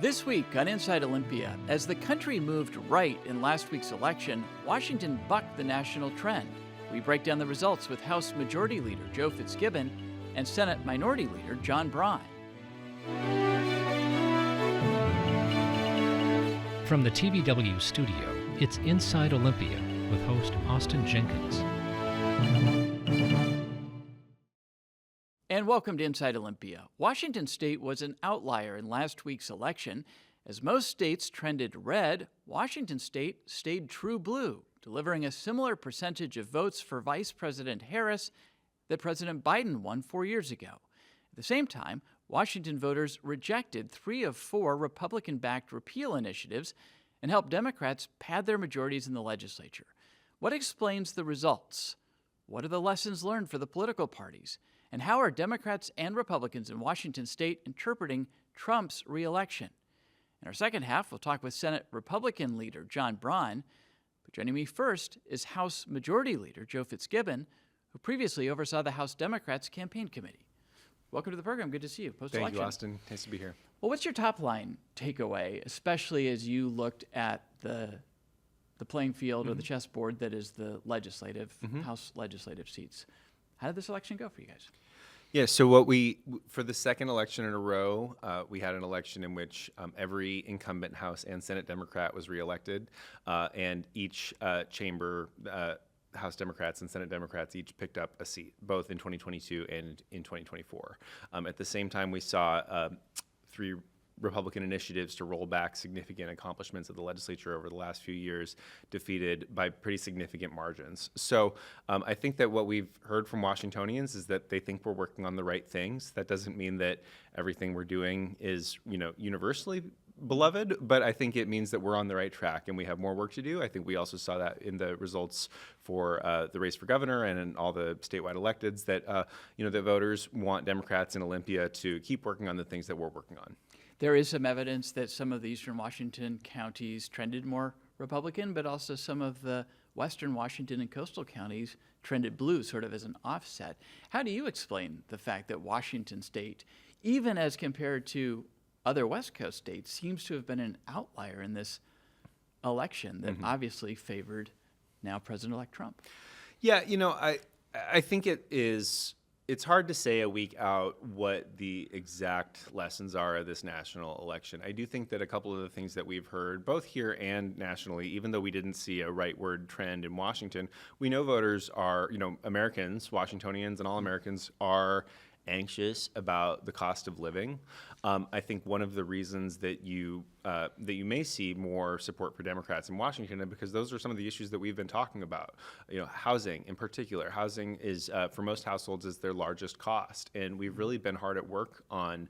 This week on Inside Olympia, as the country moved right in last week's election, Washington bucked the national trend. We break down the results with House Majority Leader Joe Fitzgibbon and Senate Minority Leader John Braun. From the TBW studio, it's Inside Olympia with host Austin Jenkins. And welcome to Inside Olympia. Washington State was an outlier in last week's election. As most states trended red, Washington State stayed true blue, delivering a similar percentage of votes for Vice President Harris that President Biden won 4 years ago. At the same time, Washington voters rejected 3 of 4 Republican-backed repeal initiatives and helped Democrats pad their majorities in the legislature. What explains the results? What are the lessons learned for the political parties? And how are Democrats and Republicans in Washington State interpreting Trump's reelection? In our second half, we'll talk with Senate Republican leader John Braun. But joining me first is House Majority Leader Joe Fitzgibbon, who previously oversaw the House Democrats Campaign Committee. Welcome to the program. Good to see you post-election. Thank you, Austin. Nice to be here. Well, what's your top line takeaway, especially as you looked at the playing field or the chessboard that is the legislative, House legislative seats? How did this election go for you guys? Yeah, so for the second election in a row, we had an election in which every incumbent House and Senate Democrat was reelected, and each chamber, House Democrats and Senate Democrats each picked up a seat, both in 2022 and in 2024. At the same time, we saw 3 Republican initiatives to roll back significant accomplishments of the legislature over the last few years defeated by pretty significant margins. So I think that what we've heard from Washingtonians is that they think we're working on the right things. That doesn't mean that everything we're doing is, universally beloved, but I think it means that we're on the right track and we have more work to do. I think we also saw that in the results for the race for governor and in all the statewide electeds that, the voters want Democrats in Olympia to keep working on the things that we're working on. There is some evidence that some of the eastern Washington counties trended more Republican, but also some of the western Washington and coastal counties trended blue, sort of as an offset. How do you explain the fact that Washington State, even as compared to other West Coast states, seems to have been an outlier in this election that obviously favored now President-elect Trump? Yeah, I think it's hard to say a week out what the exact lessons are of this national election. I do think that a couple of the things that we've heard, both here and nationally, even though we didn't see a rightward trend in Washington, we know voters are, Americans, Washingtonians and all Americans are anxious about the cost of living. I think one of the reasons that you may see more support for Democrats in Washington is because those are some of the issues that we've been talking about. Housing in particular. Housing is for most households is their largest cost, and we've really been hard at work on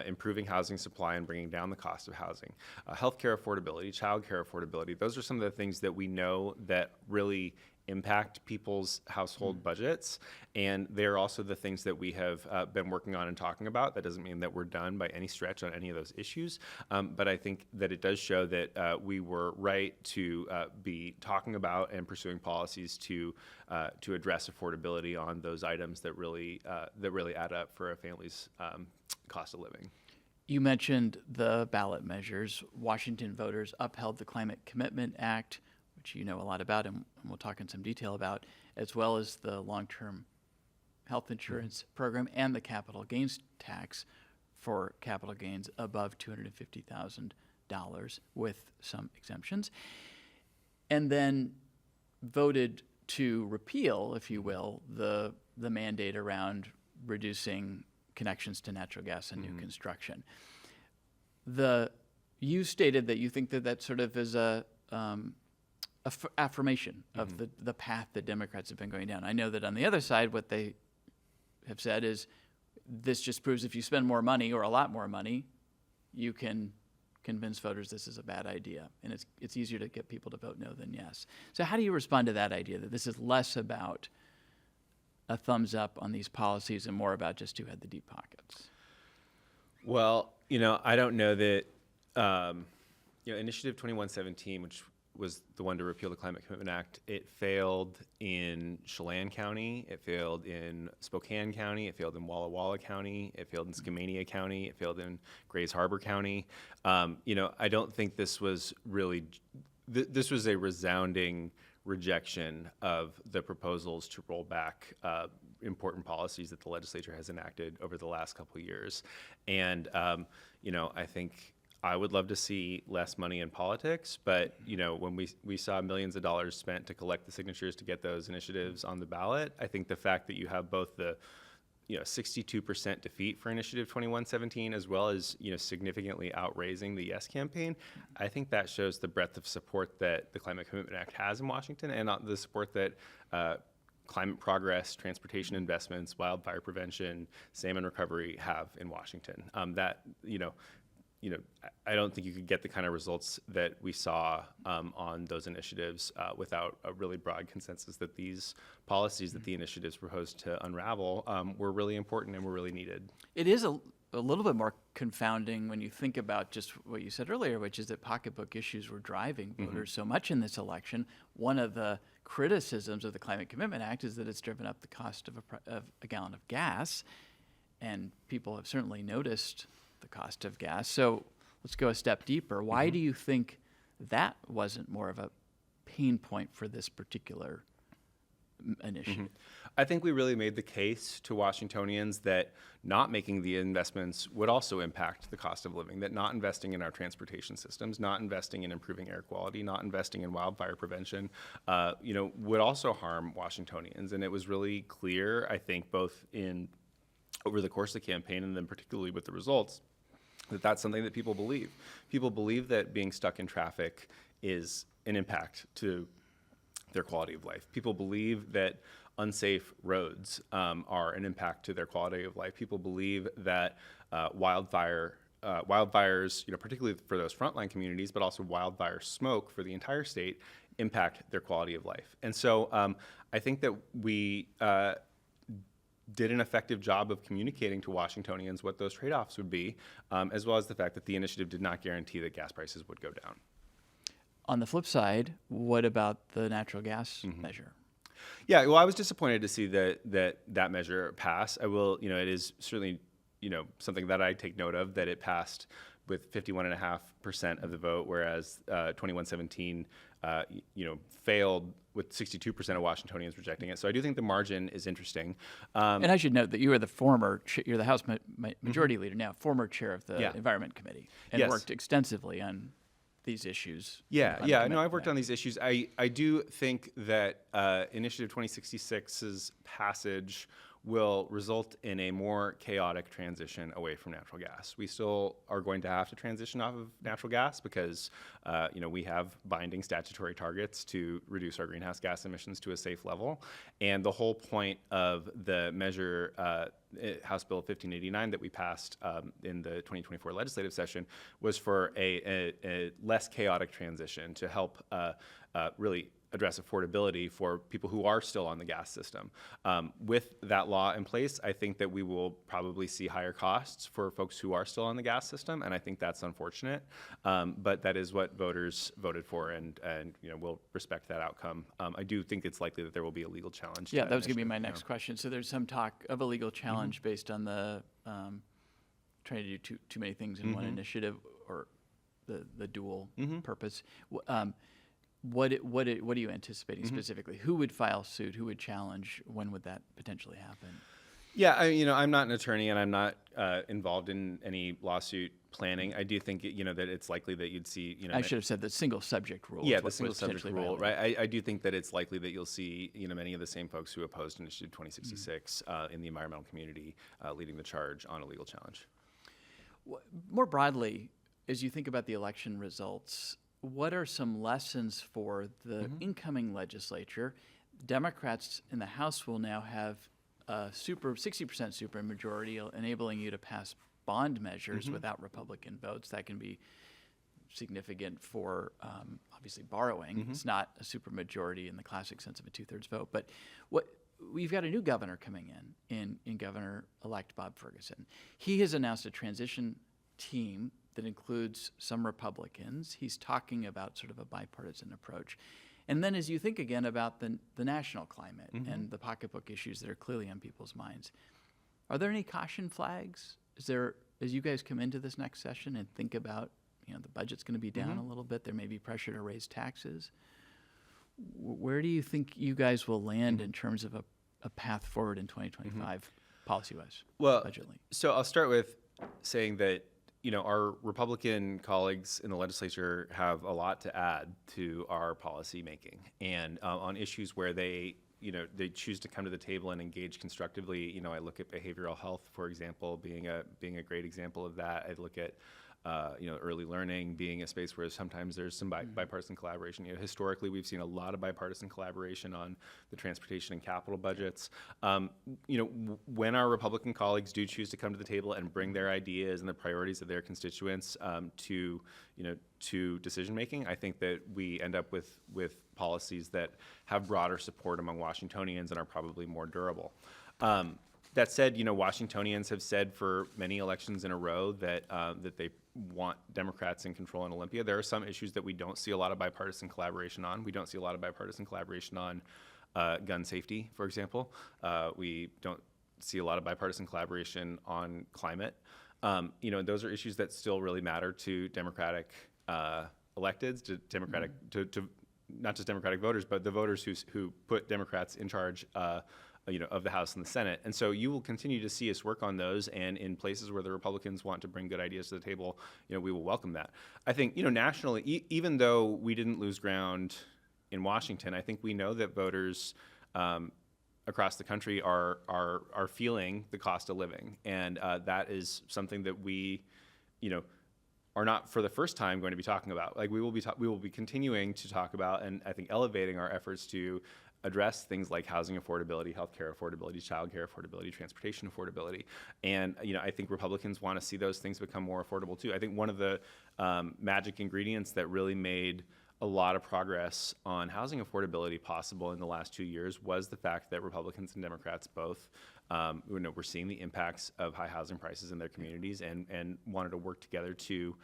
improving housing supply and bringing down the cost of housing. Healthcare affordability, childcare affordability. Those are some of the things that we know that really impact people's household budgets, and they're also the things that we have been working on and talking about. That doesn't mean that we're done by any stretch on any of those issues, but I think that it does show that we were right to be talking about and pursuing policies to address affordability on those items that really add up for a family's cost of living. You mentioned the ballot measures. Washington voters upheld the Climate Commitment Act, which you know a lot about and we'll talk in some detail about, as well as the long-term health insurance program and the capital gains tax for capital gains above $250,000 with some exemptions, and then voted to repeal, if you will, the mandate around reducing connections to natural gas and new construction. You stated that you think that sort of is a affirmation of the path that Democrats have been going down. I know that on the other side, what they have said is this just proves if you spend more money or a lot more money, you can convince voters this is a bad idea. And it's easier to get people to vote no than yes. So how do you respond to that idea that this is less about a thumbs up on these policies and more about just who had the deep pockets? Well, I don't know that, Initiative 2117, which was the one to repeal the Climate Commitment Act. It failed in Chelan County. It failed in Spokane County. It failed in Walla Walla County. It failed in Skamania County. It failed in Grays Harbor County. I don't think this was really. This was a resounding rejection of the proposals to roll back important policies that the legislature has enacted over the last couple of years. And, I think I would love to see less money in politics, but, when we saw millions of dollars spent to collect the signatures to get those initiatives on the ballot, I think the fact that you have both the 62% defeat for Initiative 2117, as well as, significantly outraising the Yes campaign, I think that shows the breadth of support that the Climate Commitment Act has in Washington, and the support that climate progress, transportation investments, wildfire prevention, salmon recovery have in Washington. I don't think you could get the kind of results that we saw on those initiatives without a really broad consensus that these policies that the initiatives proposed to unravel were really important and were really needed. It is a little bit more confounding when you think about just what you said earlier, which is that pocketbook issues were driving voters so much in this election. One of the criticisms of the Climate Commitment Act is that it's driven up the cost of a gallon of gas, and people have certainly noticed the cost of gas. So let's go a step deeper. Why do you think that wasn't more of a pain point for this particular initiative? I think we really made the case to Washingtonians that not making the investments would also impact the cost of living, that not investing in our transportation systems, not investing in improving air quality, not investing in wildfire prevention, would also harm Washingtonians. And it was really clear, I think, both over the course of the campaign and then particularly with the results, that that's something that people believe. People believe that being stuck in traffic is an impact to their quality of life. People believe that unsafe roads are an impact to their quality of life. People believe that wildfires, particularly for those frontline communities, but also wildfire smoke for the entire state, impact their quality of life. And so I think that we did an effective job of communicating to Washingtonians what those trade-offs would be, as well as the fact that the initiative did not guarantee that gas prices would go down. On the flip side, what about the natural gas measure? Yeah, well, I was disappointed to see that measure pass. I will, it is certainly, something that I take note of, that it passed with 51.5% of the vote, whereas 2117, failed with 62% of Washingtonians rejecting it. So I do think the margin is interesting. And I should note that you are you're the House Majority Leader now, former chair of the Environment Committee, and worked extensively on these issues. I've worked on these issues. I do think that Initiative 2066's passage will result in a more chaotic transition away from natural gas. We still are going to have to transition off of natural gas because, we have binding statutory targets to reduce our greenhouse gas emissions to a safe level. And the whole point of the measure, House Bill 1589 that we passed in the 2024 legislative session, was for a less chaotic transition to help really address affordability for people who are still on the gas system. With that law in place, I think that we will probably see higher costs for folks who are still on the gas system, and I think that's unfortunate. But that is what voters voted for, and we'll respect that outcome. I do think it's likely that there will be a legal challenge. Yeah, that was going to be my next question. So there's some talk of a legal challenge based on the trying to do too many things in one initiative, or the dual purpose. What are you anticipating specifically? Who would file suit? Who would challenge? When would that potentially happen? Yeah, I'm not an attorney, and I'm not involved in any lawsuit planning. I do think that it's likely that you'd see. I should have said the single subject rule. Yeah, the single subject rule, right? I do think that it's likely that you'll see many of the same folks who opposed Initiative 2066 in the environmental community leading the charge on a legal challenge. More broadly, as you think about the election results, what are some lessons for the incoming legislature? Democrats in the House will now have a 60% supermajority, enabling you to pass bond measures without Republican votes. That can be significant for obviously borrowing. It's not a supermajority in the classic sense of a 2/3 vote. But we've got a new governor coming in Governor-elect Bob Ferguson. He has announced a transition team that includes some Republicans. He's talking about sort of a bipartisan approach. And then as you think again about the national climate and the pocketbook issues that are clearly on people's minds, are there any caution flags? Is there, as you guys come into this next session and think about, the budget's going to be down a little bit, there may be pressure to raise taxes. Where do you think you guys will land in terms of a path forward in 2025 policy-wise, budgetly? So I'll start with saying that our Republican colleagues in the legislature have a lot to add to our policy making, and on issues where they choose to come to the table and engage constructively. I look at behavioral health, for example, being a great example of that. I look at early learning being a space where sometimes there's some bipartisan collaboration. Historically, we've seen a lot of bipartisan collaboration on the transportation and capital budgets. When our Republican colleagues do choose to come to the table and bring their ideas and the priorities of their constituents to decision making, I think that we end up with policies that have broader support among Washingtonians and are probably more durable. That said, Washingtonians have said for many elections in a row that they want Democrats in control in Olympia. There are some issues that we don't see a lot of bipartisan collaboration on. We don't see a lot of bipartisan collaboration on gun safety, for example. We don't see a lot of bipartisan collaboration on climate. Those are issues that still really matter to Democratic electeds, to Democratic, to not just Democratic voters, but the voters who put Democrats in charge of the House and the Senate. And so you will continue to see us work on those, and in places where the Republicans want to bring good ideas to the table, we will welcome that. I think, nationally, even though we didn't lose ground in Washington, I think we know that voters across the country are feeling the cost of living, and that is something that we, are not for the first time going to be talking about. Like we will be continuing to talk about, and I think elevating our efforts to address things like housing affordability, healthcare affordability, childcare affordability, transportation affordability. And I think Republicans want to see those things become more affordable too. I think one of the magic ingredients that really made a lot of progress on housing affordability possible in the last 2 years was the fact that Republicans and Democrats both were seeing the impacts of high housing prices in their communities and wanted to work together to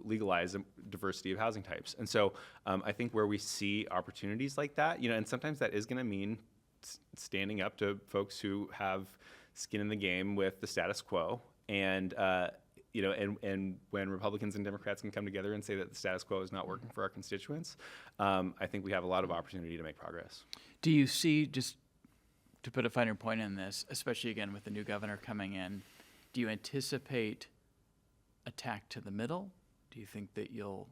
legalize a diversity of housing types. And so I think where we see opportunities like that, and sometimes that is going to mean standing up to folks who have skin in the game with the status quo, and when Republicans and Democrats can come together and say that the status quo is not working for our constituents, I think we have a lot of opportunity to make progress. Do you see, just to put a finer point on this, especially again with the new governor coming in, do you anticipate attack to the middle? Do you think that you'll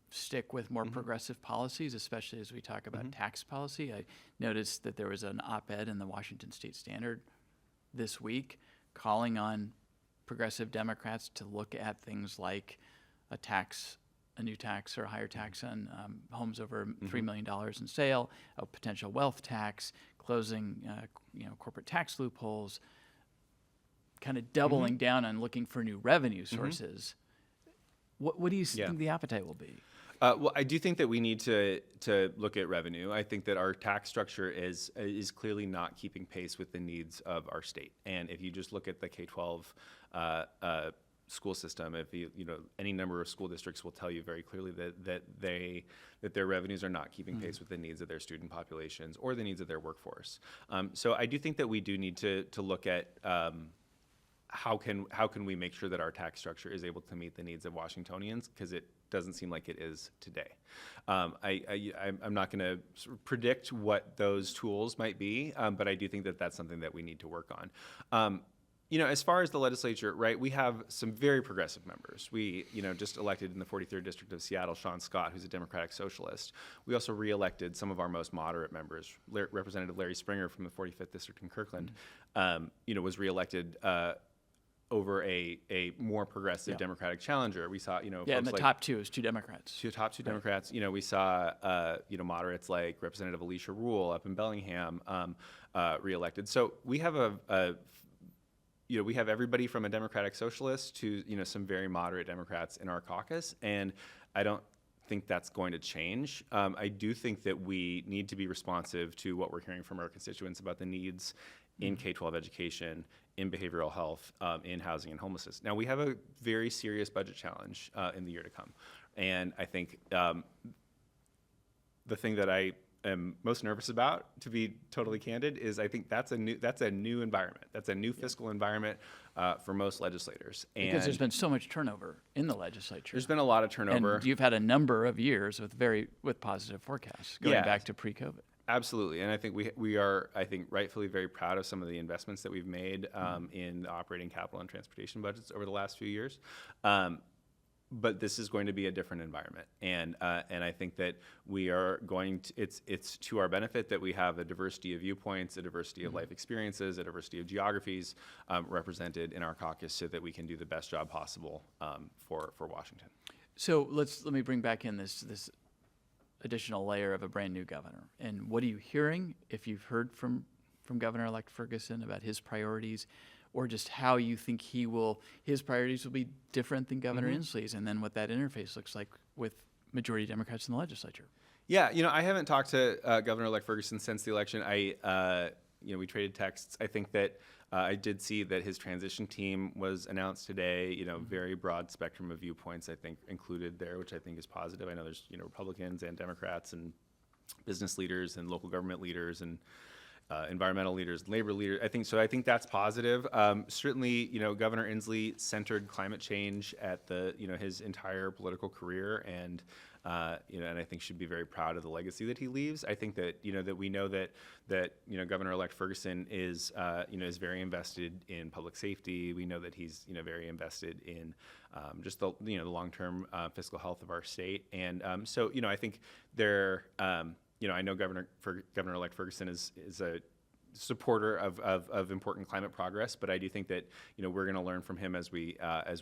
stick with more progressive policies, especially as we talk about tax policy? I noticed that there was an op-ed in the Washington State Standard this week calling on progressive Democrats to look at things like a new tax or a higher tax on homes over $3 million in sale, a potential wealth tax, closing corporate tax loopholes, kind of doubling down on looking for new revenue sources. What do you think the appetite will be? Well, I do think that we need to look at revenue. I think that our tax structure is clearly not keeping pace with the needs of our state. And if you just look at the K-12 school system, if any number of school districts will tell you very clearly that their revenues are not keeping pace with the needs of their student populations or the needs of their workforce. So I do think that we do need to look at how can we make sure that our tax structure is able to meet the needs of Washingtonians, because it doesn't seem like it is today. I'm not going to predict what those tools might be, but I do think that that's something that we need to work on. As far as the legislature, right, we have some very progressive members. We, just elected in the 43rd District of Seattle, Sean Scott, who's a Democratic Socialist. We also re-elected some of our most moderate members. Representative Larry Springer from the 45th District in Kirkland, was re-elected over a more progressive Democratic challenger. We saw, and the top two is two Democrats. Top two Democrats. We saw, moderates like Representative Alicia Rule up in Bellingham re-elected. So we have we have everybody from a Democratic Socialist to some very moderate Democrats in our caucus, and I don't think that's going to change. I do think that we need to be responsive to what we're hearing from our constituents about the needs in K-12 education, in behavioral health, in housing and homelessness. Now, we have a very serious budget challenge in the year to come. And I think the thing that I am most nervous about, to be totally candid, is I think that's a new environment. That's a new fiscal environment for most legislators. And because there's been so much turnover in the legislature. there's been a lot of turnover. And you've had a number of years with positive forecasts going back to pre-COVID. Absolutely, and I think we are, I think, rightfully very proud of some of the investments that we've made in the operating capital and transportation budgets over the last few years. But this is going to be a different environment, and I think that we are going to. It's to our benefit that we have a diversity of viewpoints, a diversity of life experiences, a diversity of geographies represented in our caucus, so that we can do the best job possible for Washington. So let me bring back in this additional layer of a brand new governor. And what are you hearing, if you've heard from Governor-elect Ferguson about his priorities, or just how you think his priorities will be different than Governor Inslee's, and then what that interface looks like with majority Democrats in the legislature? Yeah, I haven't talked to Governor-elect Ferguson since the election. We traded texts. I think that I did see that his transition team was announced today. Very broad spectrum of viewpoints, I think, included there, which I think is positive. I know there's Republicans and Democrats and business leaders and local government leaders and environmental leaders, labor leaders. I think that's positive. Certainly, Governor Inslee centered climate change at his entire political career, and I think should be very proud of the legacy that he leaves. I think that that we know that Governor-elect Ferguson is very invested in public safety. We know that he's very invested in just the long-term fiscal health of our state, and I think there. I know Governor-elect Ferguson is a supporter of important climate progress, but I do think that we're going to learn from him as we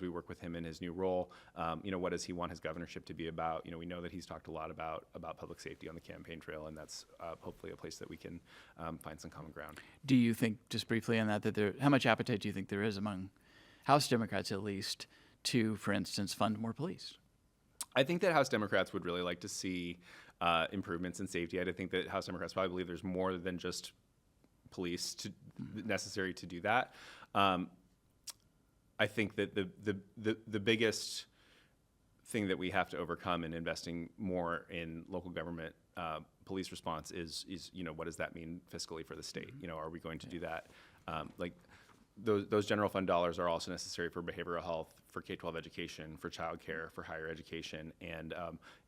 work with him in his new role. What does he want his governorship to be about? We know that he's talked a lot about public safety on the campaign trail, and that's hopefully a place that we can find some common ground. Do you think, just briefly on that, how much appetite do you think there is among House Democrats, at least, to, for instance, fund more police? I think that House Democrats would really like to see improvements in safety. I think that House Democrats probably believe there's more than just police necessary to do that. I think that the biggest thing that we have to overcome in investing more in local government police response is what does that mean fiscally for the state? Are we going to do that? Those general fund dollars are also necessary for behavioral health, for K-12 education, for childcare, for higher education, and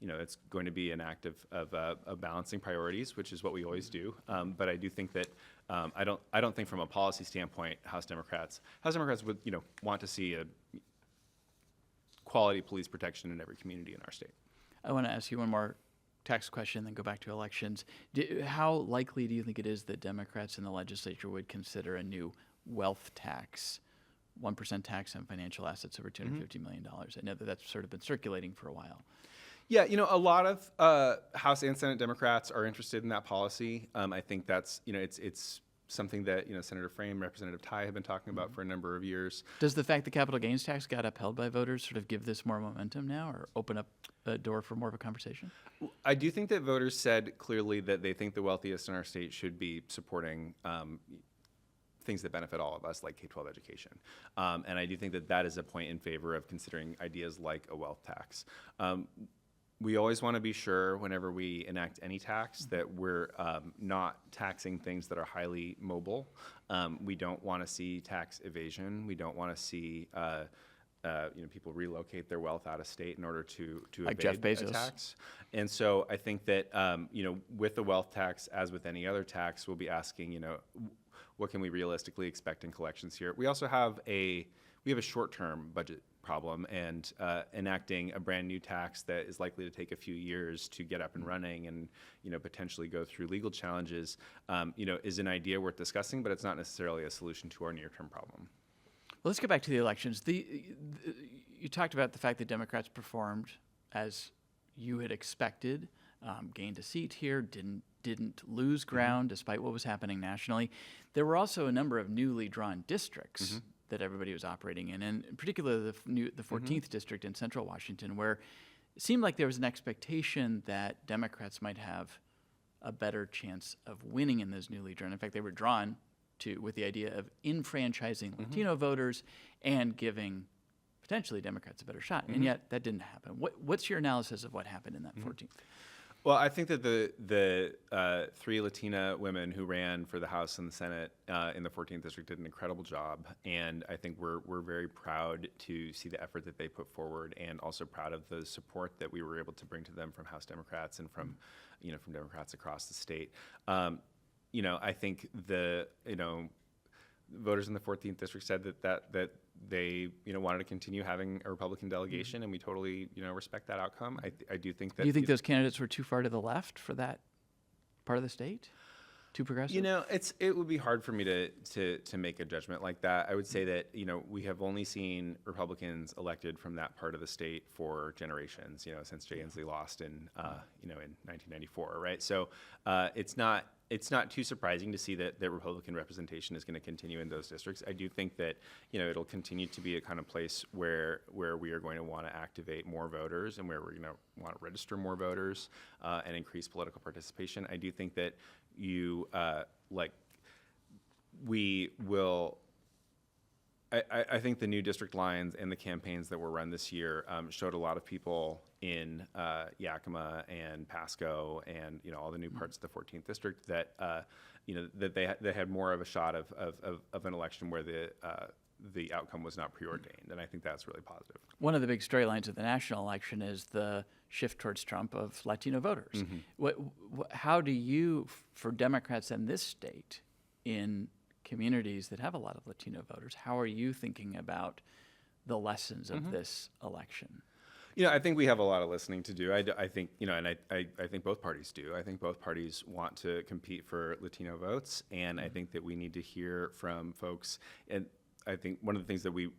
it's going to be an act of balancing priorities, which is what we always do. But I do think that I don't think from a policy standpoint, House Democrats would want to see a quality police protection in every community in our state. I want to ask you one more tax question, then go back to elections. How likely do you think it is that Democrats in the legislature would consider a new wealth tax, 1% tax on financial assets over $250 million? I know that's sort of been circulating for a while. Yeah, a lot of House and Senate Democrats are interested in that policy. I think that's, it's something that, Senator Frame, Representative Tai have been talking about for a number of years. Does the fact the capital gains tax got upheld by voters sort of give this more momentum now, or open up a door for more of a conversation? I do think that voters said clearly that they think the wealthiest in our state should be supporting things that benefit all of us, like K-12 education. And I do think that is a point in favor of considering ideas like a wealth tax. We always want to be sure whenever we enact any tax that we're not taxing things that are highly mobile. We don't want to see tax evasion. We don't want to see people relocate their wealth out of state in order to like evade Jeff Bezos. a tax. And so I think that with the wealth tax, as with any other tax, we'll be asking what can we realistically expect in collections here. We also have a short-term budget problem, and enacting a brand new tax that is likely to take a few years to get up and running and potentially go through legal challenges is an idea worth discussing, but it's not necessarily a solution to our near-term problem. Well, let's get back to the elections. You talked about the fact that Democrats performed as you had expected, gained a seat here, didn't lose ground despite what was happening nationally. There were also a number of newly drawn districts that everybody was operating in, and particularly the 14th district in central Washington, where it seemed like there was an expectation that Democrats might have a better chance of winning in those newly drawn. In fact, they were drawn with the idea of enfranchising Latino voters and giving potentially Democrats a better shot. And yet that didn't happen. What's your analysis of what happened in that 14th? Well, I think that the 3 Latina women who ran for the House and the Senate in the 14th district did an incredible job, and I think we're very proud to see the effort that they put forward, and also proud of the support that we were able to bring to them from House Democrats and from Democrats across the state. I think the voters in the 14th district said that they wanted to continue having a Republican delegation, and we totally respect that outcome. I do think that. Do you think those candidates were too far to the left for that part of the state? Too progressive? It would be hard for me to make a judgment like that. I would say that we have only seen Republicans elected from that part of the state for generations. Since Jay Inslee lost in 1994, right? So it's not too surprising to see that Republican representation is going to continue in those districts. I do think that it'll continue to be a kind of place where we are going to want to activate more voters, and where we're going to want to register more voters and increase political participation. I do think that we will. I think the new district lines and the campaigns that were run this year showed a lot of people in Yakima and Pasco and all the new parts of the 14th district that that they had more of a shot of an election where the outcome was not preordained, and I think that's really positive. One of the big storylines of the national election is the shift towards Trump of Latino voters. How do you, for Democrats in this state, in communities that have a lot of Latino voters, how are you thinking about the lessons of this election? I think we have a lot of listening to do. I think, and I think both parties do. I think both parties want to compete for Latino votes, and I think that we need to hear from folks. And I think one of the things that we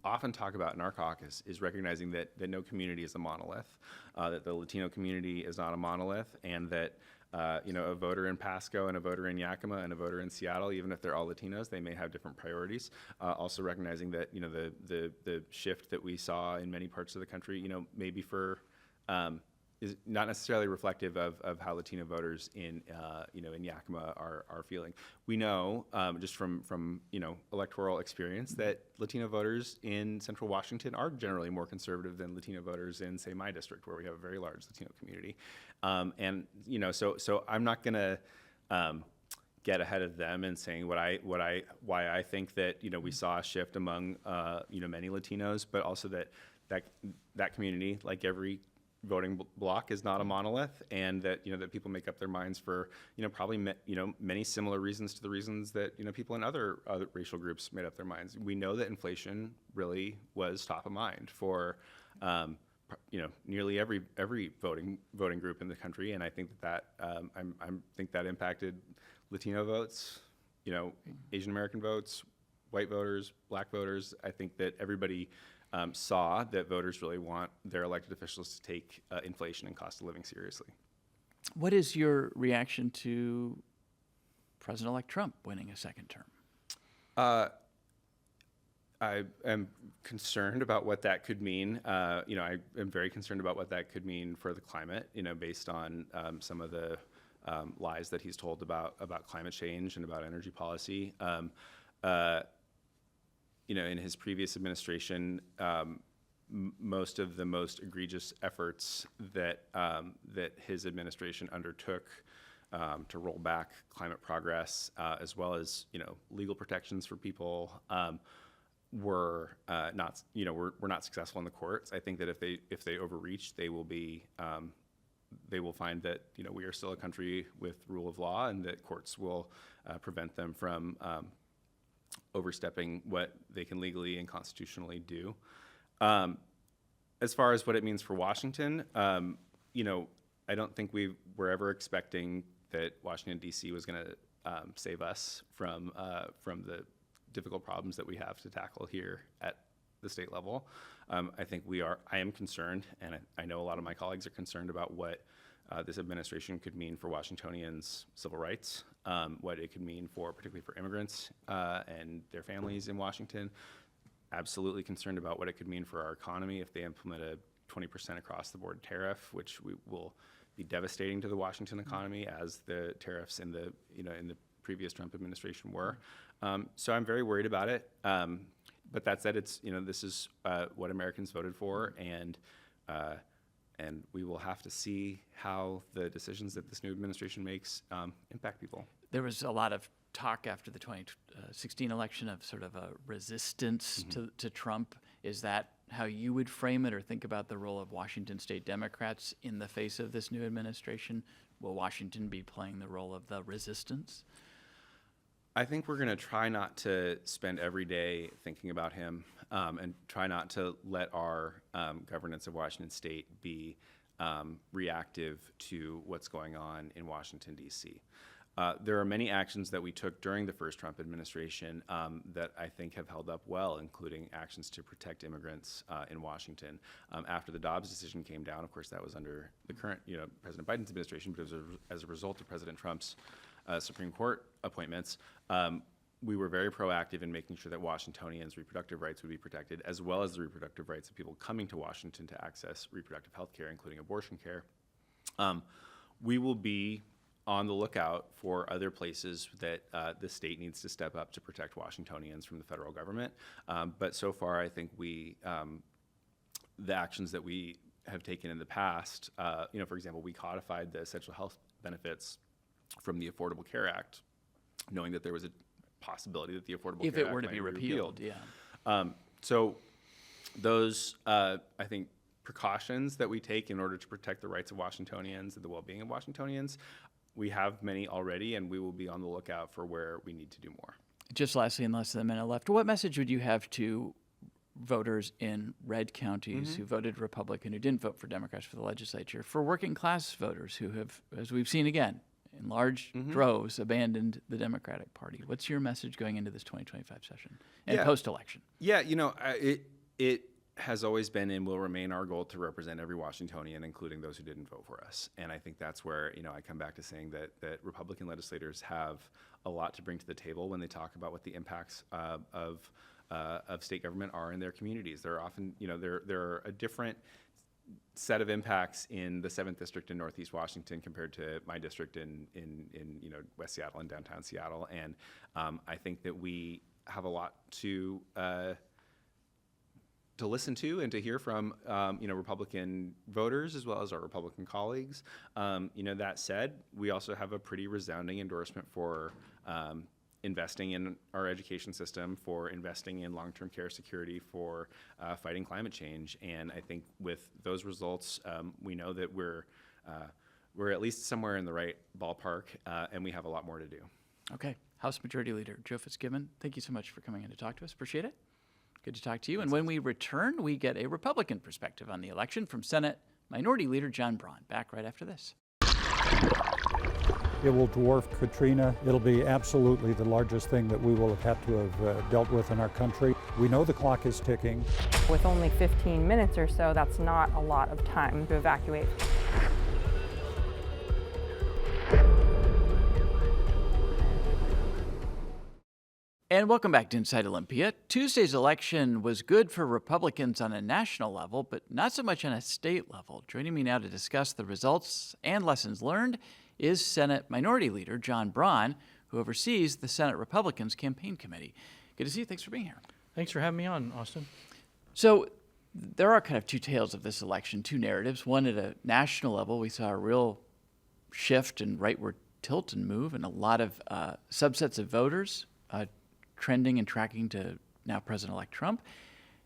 often talk about in our caucus is recognizing that no community is a monolith, that the Latino community is not a monolith, and that a voter in Pasco and a voter in Yakima and a voter in Seattle, even if they're all Latinos, they may have different priorities. Also recognizing that the shift that we saw in many parts of the country, maybe is not necessarily reflective of how Latino voters in Yakima are feeling. We know just from electoral experience that Latino voters in Central Washington are generally more conservative than Latino voters in, say, my district, where we have a very large Latino community. So I'm not going to get ahead of them and saying why I think that we saw a shift among many Latinos, but also that community, like every voting block, is not a monolith, and that that people make up their minds for probably many similar reasons to the reasons that people in other racial groups made up their minds. We know that inflation really was top of mind for nearly every voting group in the country, and I think that I think that impacted Latino votes, Asian American votes, white voters, black voters. I think that everybody saw that voters really want their elected officials to take inflation and cost of living seriously. What is your reaction to President-elect Trump winning a second term? I am concerned about what that could mean. I am very concerned about what that could mean for the climate, based on some of the lies that he's told about climate change and about energy policy. In his previous administration, most of the most egregious efforts that his administration undertook to roll back climate progress, as well as legal protections for people, were not successful in the courts. I think that if they overreach, they will find that we are still a country with rule of law, and that courts will prevent them from overstepping what they can legally and constitutionally do. As far as what it means for Washington, I don't think we were ever expecting that Washington, D.C. was going to save us from the difficult problems that we have to tackle here at the state level. I am concerned, and I know a lot of my colleagues are concerned about what this administration could mean for Washingtonians' civil rights, what it could mean particularly for immigrants and their families in Washington. Absolutely concerned about what it could mean for our economy if they implement a 20% across-the-board tariff, which will be devastating to the Washington economy, as the tariffs in the previous Trump administration were. So I'm very worried about it. But that said, it's this is what Americans voted for, and we will have to see how the decisions that this new administration makes impact people. There was a lot of talk after the 2016 election of sort of a resistance to Trump. Is that how you would frame it or think about the role of Washington State Democrats in the face of this new administration? Will Washington be playing the role of the resistance? I think we're going to try not to spend every day thinking about him and try not to let our governance of Washington State be reactive to what's going on in Washington, D.C. There are many actions that we took during the first Trump administration that I think have held up well, including actions to protect immigrants in Washington. After the Dobbs decision came down, of course, that was under the current, President Biden's administration, but it was as a result of President Trump's Supreme Court appointments. We were very proactive in making sure that Washingtonians' reproductive rights would be protected, as well as the reproductive rights of people coming to Washington to access reproductive health care, including abortion care. We will be on the lookout for other places that the state needs to step up to protect Washingtonians from the federal government. But so far, I think the actions that we have taken in the past, for example, we codified the essential health benefits from the Affordable Care Act, knowing that there was a possibility that the Affordable Care Act if it were to be repealed. So those, I think, precautions that we take in order to protect the rights of Washingtonians and the well-being of Washingtonians, we have many already, and we will be on the lookout for where we need to do more. Just lastly, in less than a minute left, what message would you have to voters in red counties who voted Republican, who didn't vote for Democrats for the legislature, for working class voters who have, as we've seen again, in large droves, abandoned the Democratic Party? What's your message going into this 2025 session and post-election? Yeah, it has always been and will remain our goal to represent every Washingtonian, including those who didn't vote for us. And I think that's where, I come back to saying that Republican legislators have a lot to bring to the table when they talk about what the impacts of state government are in their communities. There are often, there are a different set of impacts in the 7th District in Northeast Washington compared to my district in West Seattle and downtown Seattle. And I think that we have a lot to listen to and to hear from, Republican voters as well as our Republican colleagues. That said, we also have a pretty resounding endorsement for investing in our education system, for investing in long-term care security, for fighting climate change. And I think with those results, we know that we're at least somewhere in the right ballpark, and we have a lot more to do. Okay. House Majority Leader Joe Fitzgibbon, thank you so much for coming in to talk to us. Appreciate it. Good to talk to you. And when we return, we get a Republican perspective on the election from Senate Minority Leader John Braun. Back right after this. It will dwarf Katrina. It'll be absolutely the largest thing that we will have had to have dealt with in our country. We know the clock is ticking. With only 15 minutes or so, that's not a lot of time to evacuate. And welcome back to Inside Olympia. Tuesday's election was good for Republicans on a national level, but not so much on a state level. Joining me now to discuss the results and lessons learned is Senate Minority Leader John Braun, who oversees the Senate Republicans Campaign Committee. Good to see you. Thanks for being here. Thanks for having me on, Austin. So there are kind of two tales of this election, two narratives. One at a national level, we saw a real shift in rightward tilt and move, and a lot of subsets of voters trending and tracking to now President-elect Trump.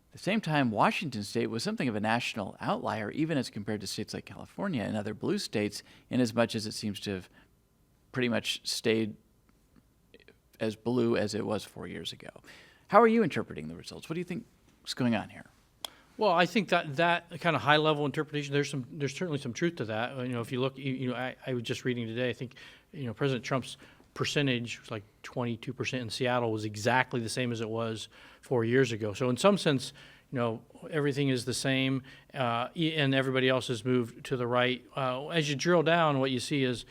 At the same time, Washington State was something of a national outlier, even as compared to states like California and other blue states, in as much as it seems to have pretty much stayed as blue as it was 4 years ago. How are you interpreting the results? What do you think is going on here? Well, I think that kind of high-level interpretation, there's certainly some truth to that. If you look, I was just reading today, I think, President Trump's percentage was like 22% in Seattle was exactly the same as it was 4 years ago. So in some sense, everything is the same, and everybody else has moved to the right. As you drill down, what you see is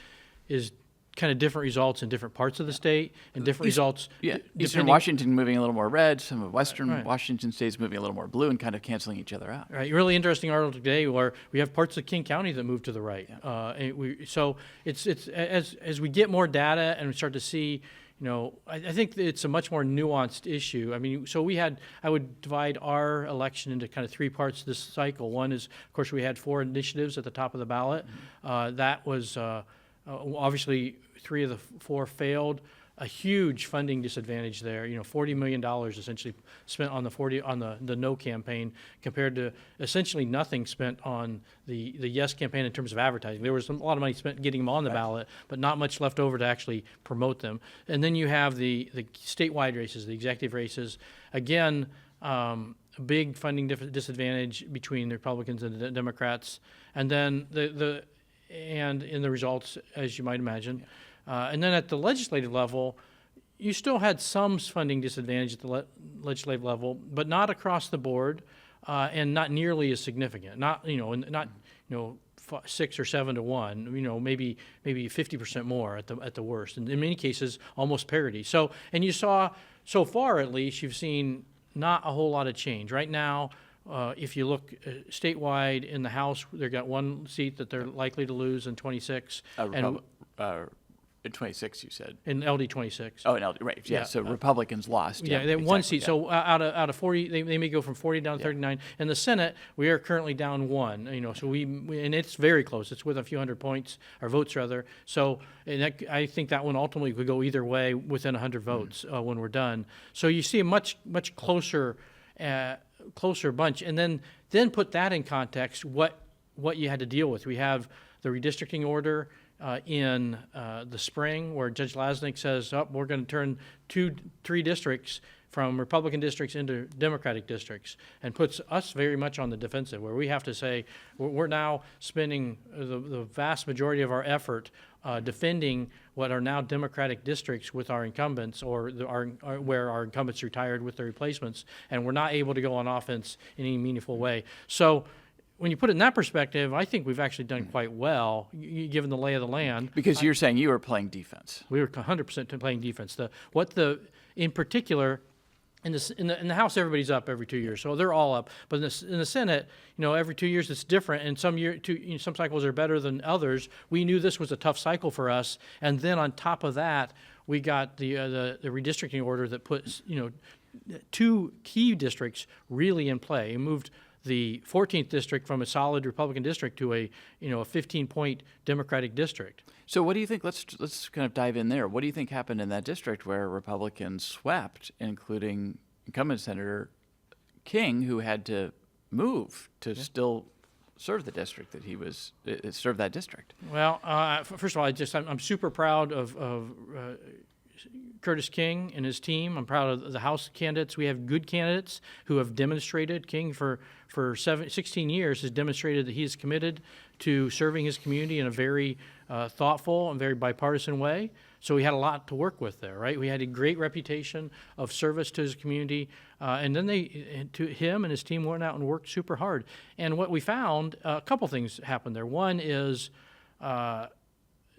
kind of different results in different parts of the state and different results. Yeah, d- Eastern depending- Washington moving a little more red, some of Western Right. Washington states moving a little more blue, and kind of canceling each other out. Right, really interesting article today where we have parts of King County that move to the right. So it's as we get more data and we start to see, I think that it's a much more nuanced issue. I mean, so I would divide our election into kind of three parts this cycle. One is, of course, we had 4 initiatives at the top of the ballot. That was obviously 3 of the 4 failed. A huge funding disadvantage there. $40 million essentially spent on the no campaign compared to essentially nothing spent on the yes campaign in terms of advertising. There was a lot of money spent getting them on the ballot, but not much left over to actually promote them. And then you have the statewide races, the executive races. Again, a big funding disadvantage between the Republicans and the Democrats. And then and in the results, as you might imagine. And then at the legislative level, you still had some funding disadvantage at the legislative level, but not across the board, and not nearly as significant. Not 6 or 7 to 1. Maybe 50% more at the worst, and in many cases almost parity. So, and you saw so far at least you've seen not a whole lot of change right now. If you look statewide in the House, they've got 1 seat that they're likely to lose in 26. In 26, you said. In LD 26. Oh, in LD, right. Yeah, so Republicans lost. Yeah, they have 1 seat. Exactly, So out of 40, they may go from 40 down to 39. In the Senate, we are currently down 1. So and it's very close. It's with a few hundred points, or votes rather. So I think that one ultimately could go either way within 100 votes when we're done. So you see a much closer bunch, and then put that in context. What you had to deal with. We have the redistricting order. In the spring, where Judge Lasnik says, we're going to turn 3 districts from Republican districts into Democratic districts, and puts us very much on the defensive, where we have to say we're now spending the vast majority of our effort defending what are now Democratic districts with our incumbents, or where our incumbents retired with their replacements, and we're not able to go on offense in any meaningful way. So when you put it in that perspective, I think we've actually done quite well, given the lay of the land. Because you're saying you were playing defense. We were 100% playing defense. In particular, in the House, everybody's up every 2 years, so they're all up. But in the Senate, every 2 years it's different, and some cycles are better than others. We knew this was a tough cycle for us, and then on top of that, we got the redistricting order that puts 2 key districts really in play. It moved the 14th district from a solid Republican district to a 15-point Democratic district. So what do you think? Let's kind of dive in there. What do you think happened in that district where Republicans swept, including incumbent Senator King, who had to move to still serve the district that he was serve that district? Well, first of all, I'm super proud of Curtis King and his team. I'm proud of the House candidates. We have good candidates who have demonstrated. King for 16 years has demonstrated that he is committed to serving his community in a very thoughtful and very bipartisan way. So we had a lot to work with there, right? We had a great reputation of service to his community, and then him and his team went out and worked super hard. And what we found, a couple things happened there. One is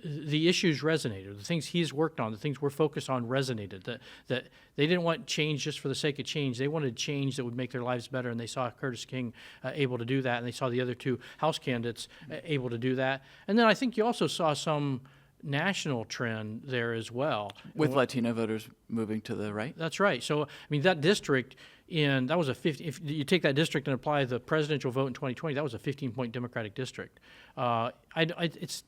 the issues resonated. The things he's worked on, the things we're focused on resonated. That they didn't want change just for the sake of change. They wanted change that would make their lives better, and they saw Curtis King able to do that, and they saw the other 2 House candidates able to do that. And then I think you also saw some national trend there as well. With Latino voters moving to the right? That's right. So, that district, that was if you take that district and apply the presidential vote in 2020, that was a 15-point Democratic district. It's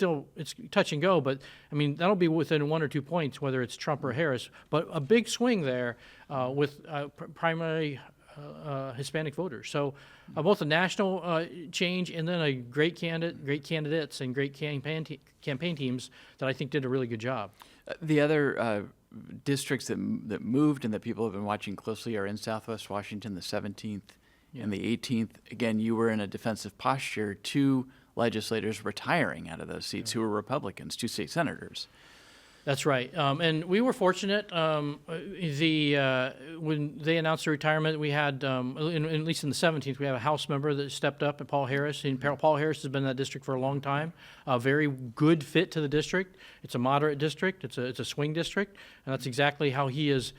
touch and go, but that'll be within 1 or 2 points, whether it's Trump or Harris. But a big swing there with primary Hispanic voters. So both a national change and then a great candidates and great campaign teams that I think did a really good job. The other districts that moved and that people have been watching closely are in Southwest Washington, the 17th and the 18th. Again, you were in a defensive posture. 2 legislators retiring out of those seats who were Republicans, 2 state senators. That's right. And we were fortunate. When they announced the retirement, we had, at least in the 17th, we had a House member that stepped up, and Paul Harris. And Paul Harris has been in that district for a long time. A very good fit to the district. It's a moderate district. It's a swing district, and that's exactly how he is.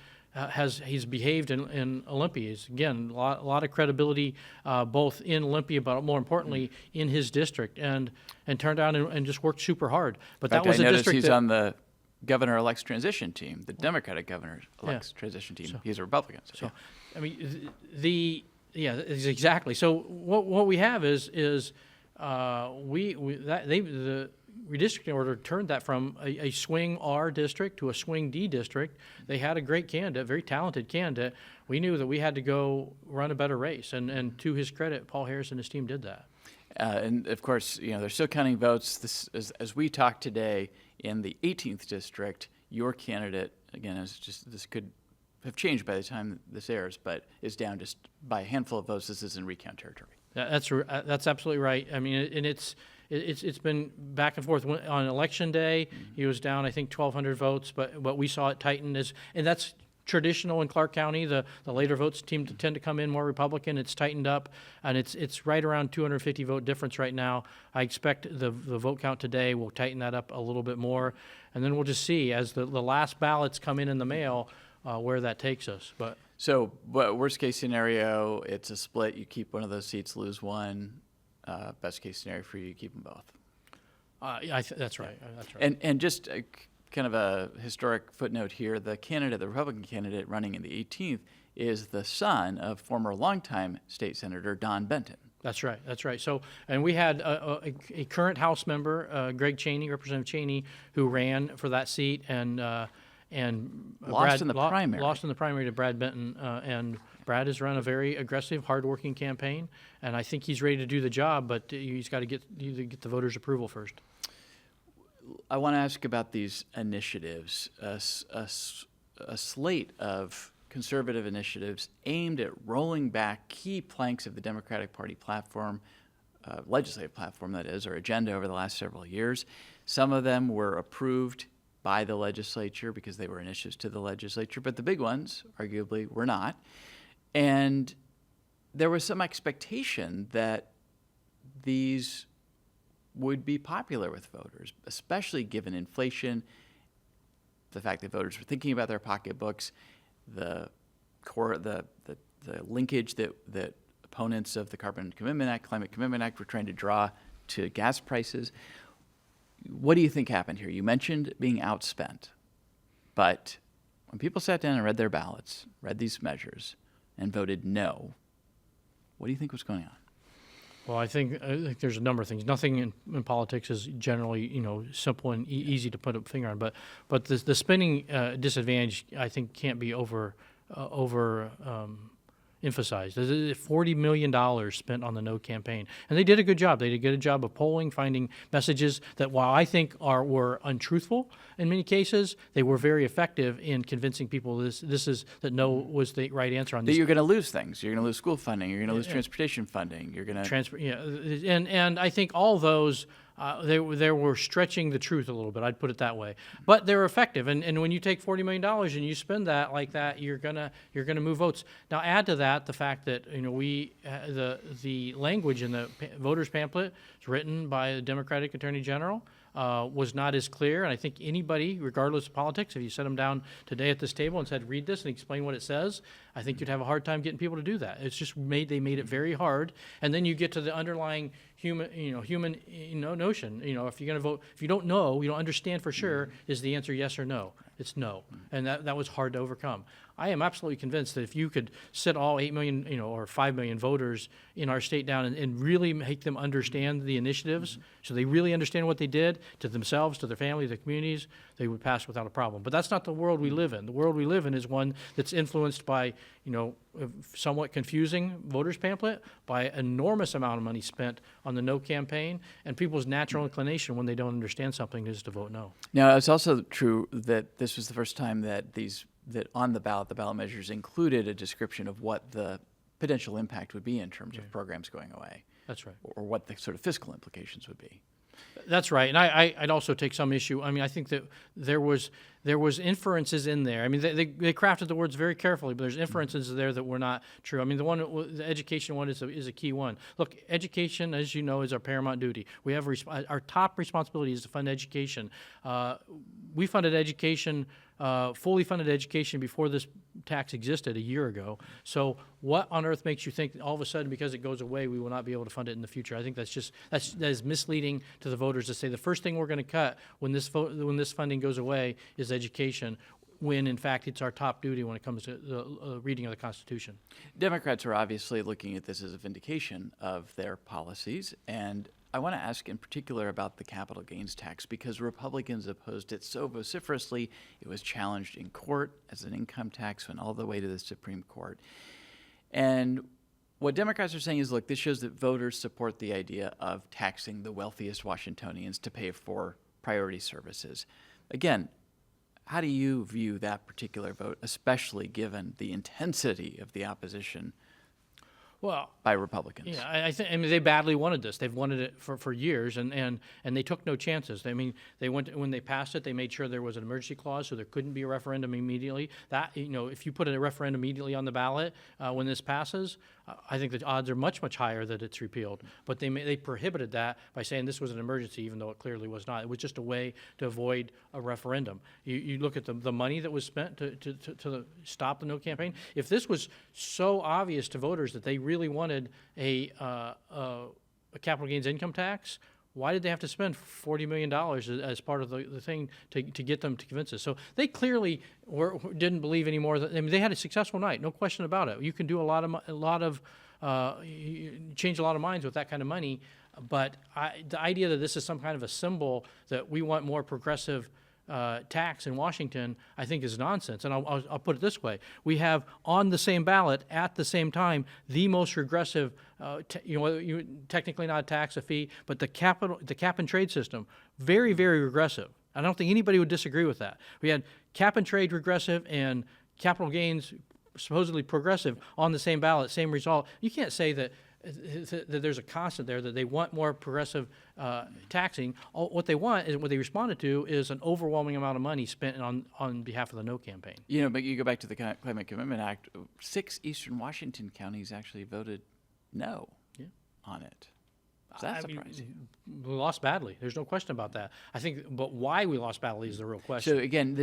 He's behaved in Olympia. Again, a lot of credibility, both in Olympia, but more importantly in his district, and turned out and just worked super hard. But that was a district he's on the governor-elect's transition team, the Democratic governor-elect's transition team. He's a Republican. So, I mean, exactly. So what we have is the redistricting order turned that from a swing R district to a swing D district. They had a great candidate, very talented candidate. We knew that we had to go run a better race, and to his credit, Paul Harris and his team did that. And of course, they're still counting votes. This, as we talk today, in the 18th district, your candidate, again, this could have changed by the time this airs, but is down just by a handful of votes. This is in recount territory. That's absolutely right. I mean, and it's been back and forth. On election day, he was down, I think, 1,200 votes, but we saw it tighten, and that's traditional in Clark County. The later votes tend to come in more Republican. It's tightened up, and it's right around 250 vote difference right now. I expect the vote count today will tighten that up a little bit more, and then we'll just see as the last ballots come in the mail where that takes us. So worst case scenario, it's a split. You keep one of those seats, lose one. Best case scenario for you, keep them both. That's right. That's right. And just kind of a historic footnote here, the Republican candidate running in the 18th is the son of former longtime state senator Don Benton. That's right. So, and we had a current House member, Greg Cheney, Representative Cheney, who ran for that seat and lost in the primary. Lost in the primary to Brad Benton, and Brad has run a very aggressive, hardworking campaign, and I think he's ready to do the job, but he's got to get the voters' approval first. I want to ask about these initiatives, a slate of conservative initiatives aimed at rolling back key planks of the Democratic Party platform, legislative platform that is, or agenda over the last several years. Some of them were approved by the legislature because they were initiatives to the legislature, but the big ones, arguably, were not. And there was some expectation that these would be popular with voters, especially given inflation, the fact that voters were thinking about their pocketbooks, the linkage that opponents of the Climate Commitment Act were trying to draw to gas prices. What do you think happened here? You mentioned being outspent, but when people sat down and read their ballots, read these measures, and voted no, what do you think was going on? Well, I think there's a number of things. Nothing in politics is generally, simple and easy to put a finger on. But the spending disadvantage, I think, can't be emphasized. There's $40 million spent on the no campaign. And they did a good job. They did a good job of polling, finding messages that, while I think were untruthful in many cases, they were very effective in convincing people that no was the right answer on this. That you're going to lose things. You're going to lose school funding. You're going to lose transportation funding. You're going to... And I think all those... They were stretching the truth a little bit. I'd put it that way, but they were effective. And when you take $40 million and you spend that like that, you're gonna move votes. Now add to that the fact that the language in the voters pamphlet is written by the Democratic Attorney General. Was not as clear, and I think anybody, regardless of politics, if you set them down today at this table and said, read this and explain what it says, I think you'd have a hard time getting people to do that. It's just they made it very hard, and then you get to the underlying human notion. If you're going to vote, if you don't know, you don't understand for sure, is the answer yes or no? It's no, and that was hard to overcome. I am absolutely convinced that if you could sit all 8 million, or 5 million voters in our state down and really make them understand the initiatives, so they really understand what they did to themselves, to their family, their communities, they would pass without a problem. But that's not the world we live in. The world we live in is one that's influenced by, somewhat confusing voters pamphlet, by enormous amount of money spent on the no campaign, and people's natural inclination when they don't understand something is to vote no. Now, it's also true that this was the first time that on the ballot measures included a description of what the potential impact would be in terms of programs going away. That's right. Or what the sort of fiscal implications would be. That's right, and I'd also take some issue. I mean, I think that there was inferences in there. I mean, they crafted the words very carefully, but there's inferences there that were not true. I mean, the education one is a key one. Look, education, as you know, is our paramount duty. We have our top responsibility is to fund education. We funded education, fully funded education before this tax existed a year ago. So what on earth makes you think that all of a sudden, because it goes away, we will not be able to fund it in the future? I think that is misleading to the voters to say the first thing we're going to cut when this funding goes away is education, when in fact it's our top duty when it comes to the reading of the Constitution. Democrats are obviously looking at this as a vindication of their policies, and I want to ask in particular about the capital gains tax because Republicans opposed it so vociferously. It was challenged in court as an income tax, went all the way to the Supreme Court. And what Democrats are saying is, look, this shows that voters support the idea of taxing the wealthiest Washingtonians to pay for priority services. Again, how do you view that particular vote, especially given the intensity of the opposition by Republicans? Yeah, I mean, they badly wanted this. They've wanted it for years, and they took no chances. I mean, when they passed it, they made sure there was an emergency clause, so there couldn't be a referendum immediately. That, if you put a referendum immediately on the ballot when this passes, I think the odds are much, much higher that it's repealed. But they prohibited that by saying this was an emergency, even though it clearly was not. It was just a way to avoid a referendum. You look at the money that was spent to stop the no campaign. If this was so obvious to voters that they really wanted a capital gains income tax, why did they have to spend $40 million as part of the thing to get them to convince us? So they clearly didn't believe anymore. I mean, they had a successful night, no question about it. You can do change a lot of minds with that kind of money. But the idea that this is some kind of a symbol that we want more progressive tax in Washington, I think is nonsense. And I'll put it this way. We have on the same ballot at the same time the most regressive, technically not a tax, a fee, but the cap and trade system, very, very regressive. I don't think anybody would disagree with that. We had cap and trade regressive and capital gains supposedly progressive on the same ballot, same result. You can't say that there's a constant there, that they want more progressive taxing. What they want is, what they responded to is an overwhelming amount of money spent on behalf of the no campaign. But you go back to the Climate Commitment Act, 6 Eastern Washington counties actually voted no on it. So that's surprising. We lost badly. There's no question about that. I think, but why we lost badly is the real question. So again,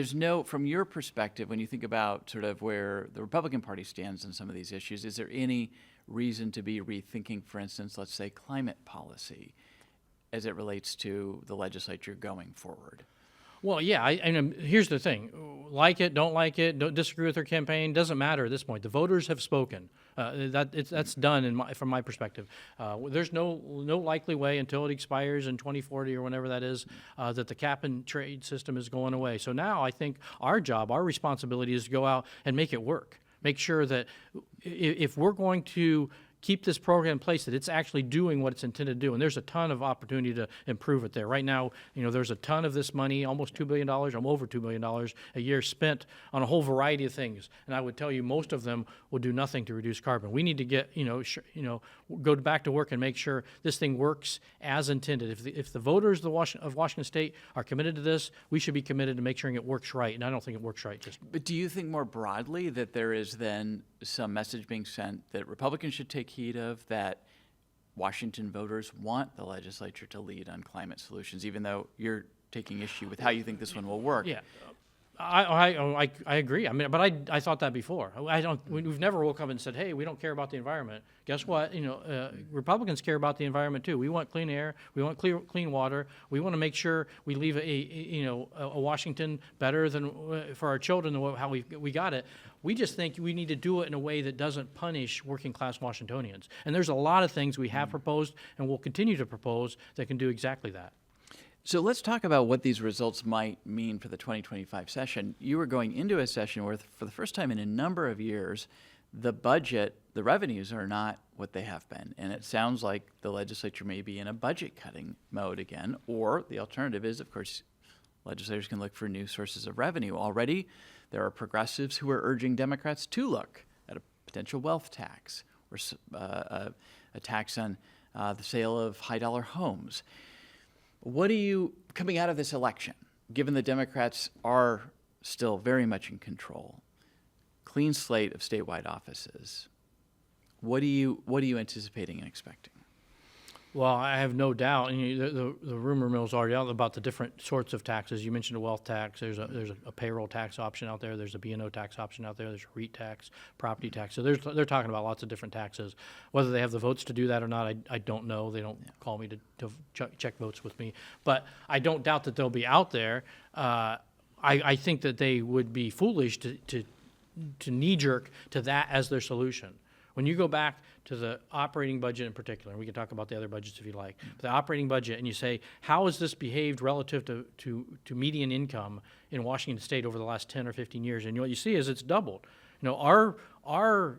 from your perspective, when you think about sort of where the Republican Party stands on some of these issues, is there any reason to be rethinking, for instance, let's say climate policy as it relates to the legislature going forward? Well, yeah, and here's the thing. Like it, don't disagree with their campaign, doesn't matter at this point. The voters have spoken. That's done from my perspective. There's no likely way until it expires in 2040 or whenever that is, that the cap and trade system is going away. So now I think our responsibility is to go out and make it work. Make sure that if we're going to keep this program in place, that it's actually doing what it's intended to do. And there's a ton of opportunity to improve it there. Right now, there's a ton of this money, almost $2 billion, over $2 billion a year spent on a whole variety of things. And I would tell you most of them will do nothing to reduce carbon. We need to get, go back to work and make sure this thing works as intended. If the voters of Washington State are committed to this, we should be committed to make sure it works right. And I don't think it works right. But do you think more broadly that there is then some message being sent that Republicans should take heed of, that Washington voters want the legislature to lead on climate solutions, even though you're taking issue with how you think this one will work? Yeah. I agree. I mean, but I thought that before. We've never woke up and said, "Hey, we don't care about the environment." Guess what? Republicans care about the environment too. We want clean air. We want clean water. We want to make sure we leave a Washington better than for our children than how we got it. We just think we need to do it in a way that doesn't punish working class Washingtonians. And there's a lot of things we have proposed and will continue to propose that can do exactly that. So let's talk about what these results might mean for the 2025 session. You are going into a session where, for the first time in a number of years, the revenues are not what they have been. And it sounds like the legislature may be in a budget-cutting mode again, or the alternative is, of course, legislators can look for new sources of revenue. Already, there are progressives who are urging Democrats to look at a potential wealth tax or a tax on the sale of high-dollar homes. What do you, coming out of this election, given the Democrats are still very much in control, clean slate of statewide offices, what are you anticipating and expecting? Well, I have no doubt, and the rumor mill's already out about the different sorts of taxes. You mentioned a wealth tax. There's a payroll tax option out there. There's a B&O tax option out there. There's a REIT tax, property tax. So they're talking about lots of different taxes. Whether they have the votes to do that or not, I don't know. They don't call me to check votes with me. But I don't doubt that they'll be out there. I think that they would be foolish to knee-jerk to that as their solution. When you go back to the operating budget in particular, and we can talk about the other budgets if you like, but the operating budget, and you say, how has this behaved relative to median income in Washington State over the last 10 or 15 years? And what you see is it's doubled. Our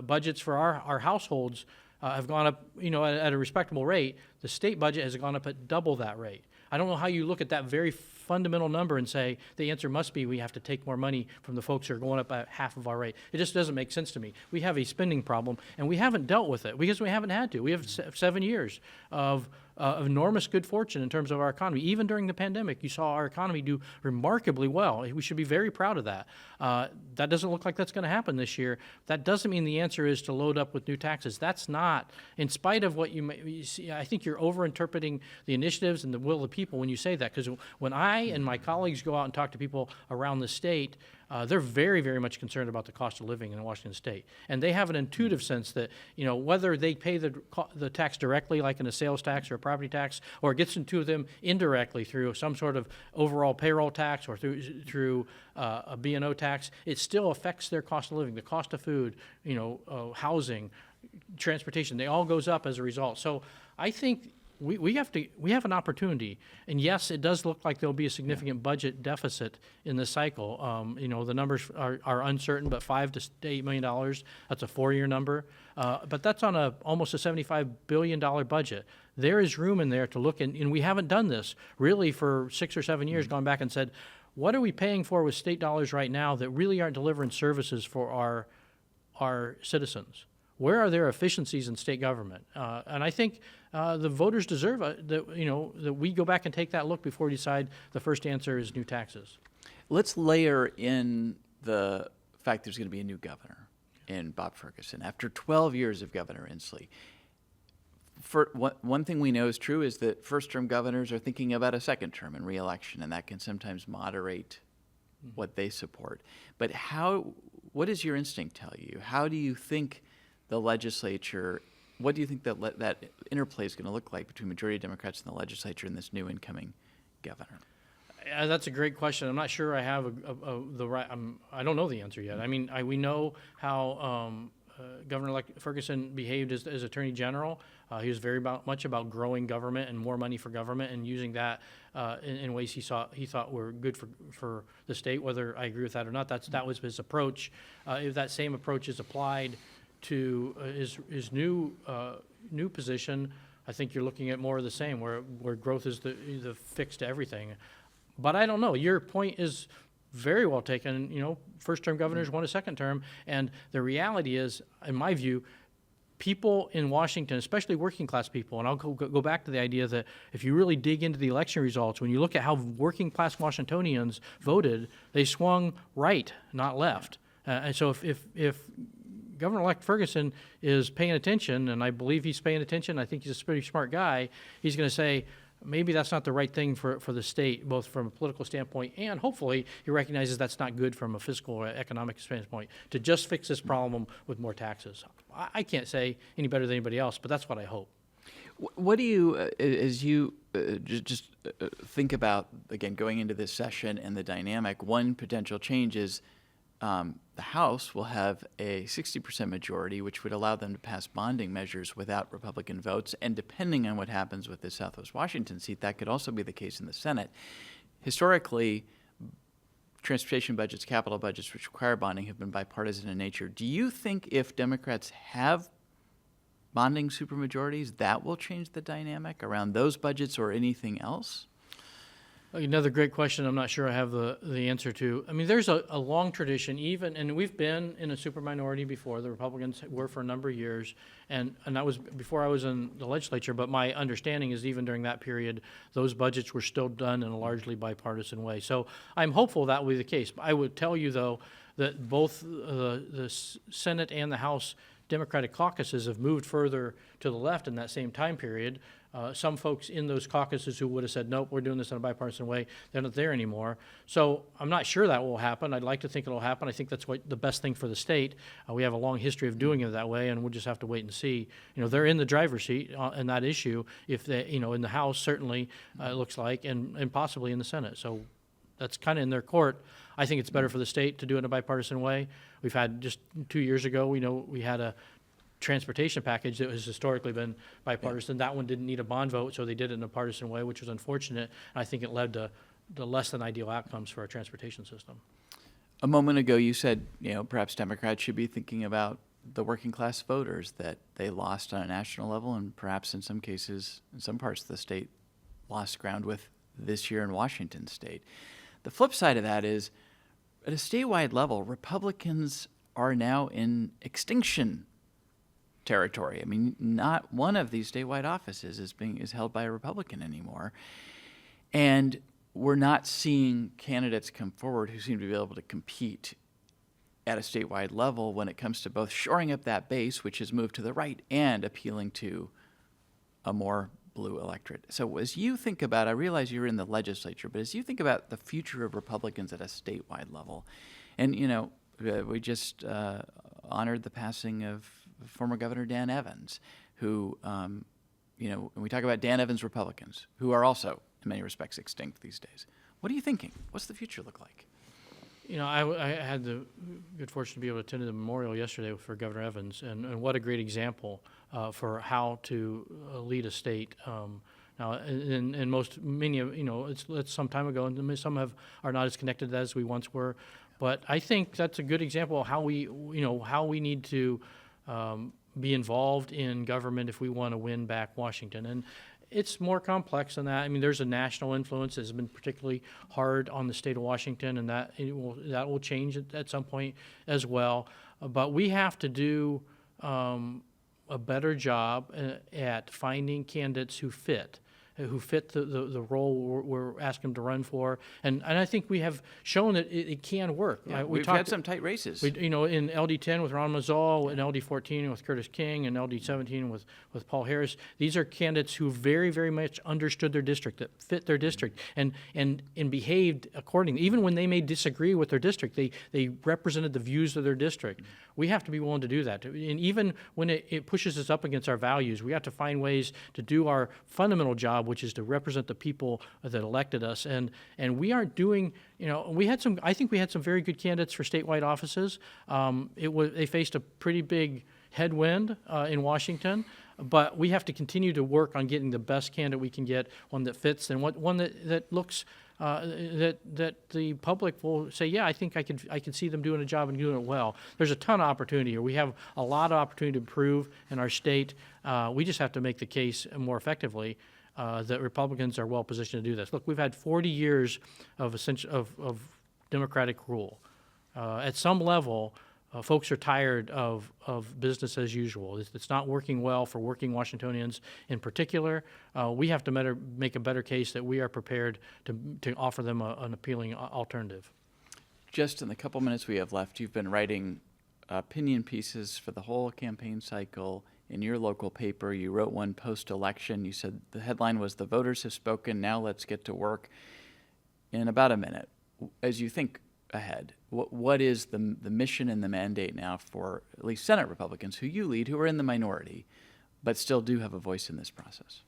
budgets for our households have gone up, at a respectable rate. The state budget has gone up at double that rate. I don't know how you look at that very fundamental number and say the answer must be we have to take more money from the folks who are going up at half of our rate. It just doesn't make sense to me. We have a spending problem, and we haven't dealt with it because we haven't had to. We have 7 years of enormous good fortune in terms of our economy. Even during the pandemic, you saw our economy do remarkably well. We should be very proud of that. That doesn't look like that's going to happen this year. That doesn't mean the answer is to load up with new taxes. That's not, in spite of what you see, I think you're overinterpreting the initiatives and the will of the people when you say that. Because when I and my colleagues go out and talk to people around the state, they're very, very much concerned about the cost of living in Washington State. And they have an intuitive sense that, whether they pay the tax directly, like in a sales tax or a property tax, or it gets into them indirectly through some sort of overall payroll tax or through a B&O tax, it still affects their cost of living, the cost of food, housing, transportation. They all goes up as a result. So I think we have an opportunity, and yes, it does look like there'll be a significant budget deficit in this cycle. The numbers are uncertain, but $5 to $8 million. That's a 4-year number, but that's on almost a $75 billion budget. There is room in there to look, and we haven't done this really for 6 or 7 years. Gone back and said, what are we paying for with state dollars right now that really aren't delivering services for our citizens? Where are there efficiencies in state government? And I think the voters deserve that we go back and take that look before we decide the first answer is new taxes. Let's layer in the fact there's going to be a new governor in Bob Ferguson after 12 years of Governor Inslee. One thing we know is true is that first-term governors are thinking about a second term and re-election, and that can sometimes moderate what they support. But what does your instinct tell you? How do you think the legislature, what do you think that interplay is going to look like between majority Democrats in the legislature and this new incoming governor? That's a great question. I'm not sure I have the right. I don't know the answer yet. I mean, we know how Governor-elect Ferguson behaved as Attorney General. He was very much about growing government and more money for government and using that in ways he thought were good for the state. Whether I agree with that or not, that was his approach. If that same approach is applied to his new position, I think you're looking at more of the same, where growth is the fix to everything. But I don't know. Your point is very well taken. First-term governors want a second term, and the reality is, in my view, people in Washington, especially working-class people, and I'll go back to the idea that if you really dig into the election results, when you look at how working-class Washingtonians voted, they swung right, not left. And so if Governor-elect Ferguson is paying attention, and I believe he's paying attention, I think he's a pretty smart guy, he's going to say, maybe that's not the right thing for the state, both from a political standpoint, and hopefully he recognizes that's not good from a fiscal or economic standpoint, to just fix this problem with more taxes. I can't say any better than anybody else, but that's what I hope. What do you, as you just think about, again, going into this session and the dynamic, one potential change is the House will have a 60% majority, which would allow them to pass bonding measures without Republican votes. And depending on what happens with the Southwest Washington seat, that could also be the case in the Senate. Historically, transportation budgets, capital budgets, which require bonding, have been bipartisan in nature. Do you think if Democrats have bonding supermajorities, that will change the dynamic around those budgets or anything else? Another great question I'm not sure I have the answer to. I mean, there's a long tradition, even, and we've been in a super minority before. The Republicans were for a number of years, and that was before I was in the legislature, but my understanding is even during that period, those budgets were still done in a largely bipartisan way. So I'm hopeful that will be the case. I would tell you, though, that both the Senate and the House Democratic caucuses have moved further to the left in that same time period. Some folks in those caucuses who would have said, nope, we're doing this in a bipartisan way, they're not there anymore. So I'm not sure that will happen. I'd like to think it'll happen. I think that's the best thing for the state. We have a long history of doing it that way, and we'll just have to wait and see. You know, they're in the driver's seat in that issue. If they, you know, in the House, certainly, it looks like, and possibly in the Senate. So that's kind of in their court. I think it's better for the state to do it in a bipartisan way. We've had just 2 years ago, we had a transportation package that has historically been bipartisan. That one didn't need a bond vote, so they did it in a partisan way, which was unfortunate. I think it led to less than ideal outcomes for our transportation system. A moment ago, you said, perhaps Democrats should be thinking about the working class voters that they lost on a national level, and perhaps in some cases, in some parts of the state, lost ground with this year in Washington State. The flip side of that is, at a statewide level, Republicans are now in extinction territory. I mean, not one of these statewide offices is held by a Republican anymore. And we're not seeing candidates come forward who seem to be able to compete at a statewide level when it comes to both shoring up that base, which has moved to the right, and appealing to a more blue electorate. So as you think about, I realize you're in the legislature, but as you think about the future of Republicans at a statewide level, and, we just honored the passing of former Governor Dan Evans, who, when we talk about Dan Evans Republicans, who are also, in many respects, extinct these days. What are you thinking? What's the future look like? I had the good fortune to be able to attend the memorial yesterday for Governor Evans, and what a great example for how to lead a state. Now, and many of, it's some time ago, and some are not as connected as we once were. But I think that's a good example of how we need to be involved in government if we want to win back Washington. And it's more complex than that. I mean, there's a national influence that has been particularly hard on the state of Washington, and that will change at some point as well. But we have to do a better job at finding candidates who fit the role we're asking them to run for. And I think we have shown that it can work. Yeah, we've had some tight races. In LD10 with Ron Mazzol, and LD14 with Curtis King, and LD17 with Paul Harris. These are candidates who very, very much understood their district, that fit their district, and behaved accordingly. Even when they may disagree with their district, they represented the views of their district. We have to be willing to do that. And even when it pushes us up against our values, we have to find ways to do our fundamental job, which is to represent the people that elected us. And we aren't doing, I think we had some very good candidates for statewide offices. They faced a pretty big headwind in Washington, but we have to continue to work on getting the best candidate we can get, one that fits, and one that looks that the public will say, yeah, I think I can see them doing a job and doing it well. There's a ton of opportunity here. We have a lot of opportunity to improve in our state. We just have to make the case more effectively that Republicans are well positioned to do this. Look, we've had 40 years of Democratic rule. At some level, folks are tired of business as usual. It's not working well for working Washingtonians in particular. We have to make a better case that we are prepared to offer them an appealing alternative. Just in the couple minutes we have left, you've been writing opinion pieces for the whole campaign cycle in your local paper. You wrote one post-election. You said the headline was, "The voters have spoken, now let's get to work." In about a minute, as you think ahead, what is the mission and the mandate now for at least Senate Republicans, who you lead, who are in the minority, but still do have a voice in this process?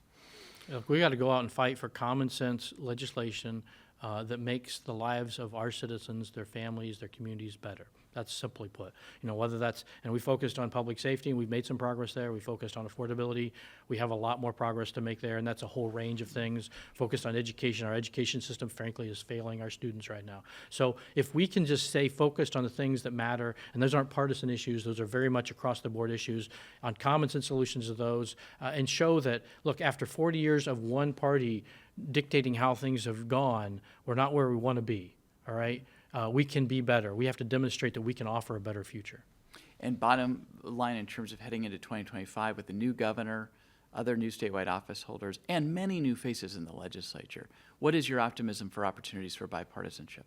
Look, we got to go out and fight for common sense legislation that makes the lives of our citizens, their families, their communities better. That's simply put. Whether that's, and we focused on public safety, and we've made some progress there. We focused on affordability. We have a lot more progress to make there, and that's a whole range of things. Focused on education. Our education system, frankly, is failing our students right now. So if we can just stay focused on the things that matter, and those aren't partisan issues, those are very much across the board issues, on common sense solutions to those, and show that, look, after 40 years of one party dictating how things have gone, we're not where we want to be, all right? We can be better. We have to demonstrate that we can offer a better future. And bottom line, in terms of heading into 2025 with the new governor, other new statewide office holders, and many new faces in the legislature, what is your optimism for opportunities for bipartisanship?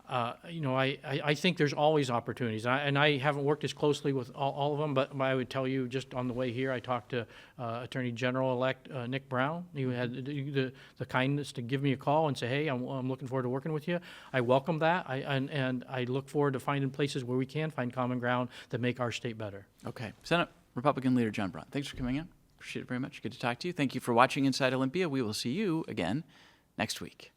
I think there's always opportunities, and I haven't worked as closely with all of them, but I would tell you just on the way here, I talked to Attorney General-elect Nick Braun. He had the kindness to give me a call and say, hey, I'm looking forward to working with you. I welcome that, and I look forward to finding places where we can find common ground that make our state better. Okay. Senate Republican Leader John Braun, thanks for coming in. Appreciate it very much. Good to talk to you. Thank you for watching Inside Olympia. We will see you again next week.